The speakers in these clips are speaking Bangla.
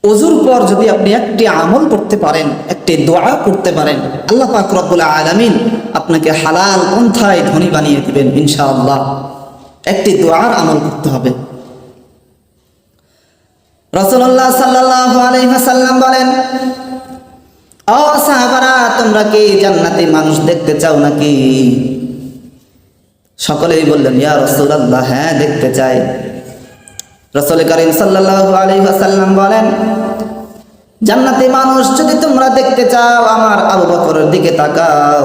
ওযুর পর যদি আপনি একটি আমল করতে পারেন, একটি দোয়া করতে পারেন, আল্লাহ পাক রব্বুল আলামিন আপনাকে হালাল পন্থায় ধনী বানিয়ে দিবেন ইনশাআল্লাহ। একটি দোয়ার আমল করতে হবে। রাসূলুল্লাহ সাল্লাল্লাহু আলাইহি ওয়াসাল্লাম বলেন, ও সাহাবারা, তোমরা কি জান্নাতি মানুষ দেখতে চাও নাকি? সকলেই বললেন, ইয়া রাসূলুল্লাহ, হ্যাঁ দেখতে চাই। রাসূল করিম সাল্লাল্লাহু আলাইহি ওয়াসাল্লাম বলেন, জান্নাতি মানুষ যদি তোমরা দেখতে চাও, আমার আবু বকরের দিকে তাকাও।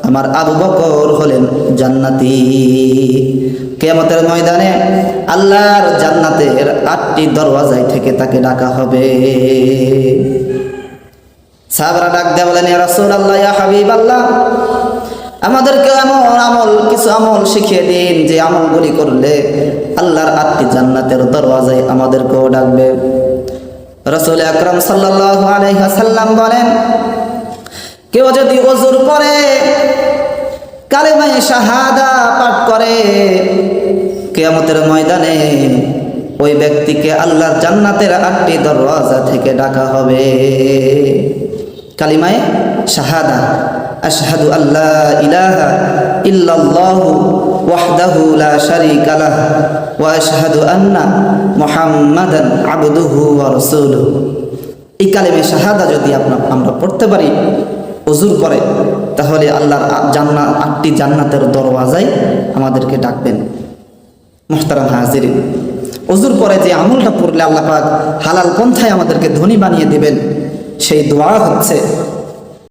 আমার আবু বকর হলেন জান্নাতি। কিয়ামতের ময়দানে আল্লাহর জান্নাতের 8টি দরওয়াজায় থেকে তাকে ডাকা হবে। সাহাবারা ডাক দিয়ে বলেন, ইয়া রাসূলুল্লাহ, ইয়া হাবিবাল্লাহ, আমাদেরকে কিছু আমল শিখিয়ে দিন, যে আমলগুলি করলে আল্লাহর 8টি জান্নাতের দরওয়াজায় আমাদেরকেও ডাকবে। রাসূল আকরাম সাল্লাল্লাহু আলাইহি ওয়াসাল্লাম বলেন, কেউ যদি ওযুর পরে কালেমায়ে শাহাদা পাঠ করে, কিয়ামতের ময়দানে ওই ব্যক্তিকে আল্লাহর জান্নাতের 8টি দরওয়াজা থেকে ডাকা হবে। কালিমায়ে শাহাদা, আশহাদু আল্লা ইলাহা ইল্লাল্লাহু ওয়াহদাহু লা শারীকা লাহ ওয়া আশহাদু আন্না মুহাম্মাদান আবদুহু ওয়া রাসূলুহু। এই কালিমা শাহাদা যদি আমরা পড়তে পারি ওযুর পরে, তাহলে আল্লাহর 8টি জান্নাতের দরওয়াজায় আমাদেরকে ডাকবেন। মুহতারাম হাজিরিন, ওযুর পরে যে আমলটা পড়লে আল্লাহ পাক হালাল পন্থায় আমাদেরকে ধনী বানিয়ে দিবেন, সেই দোয়া হচ্ছে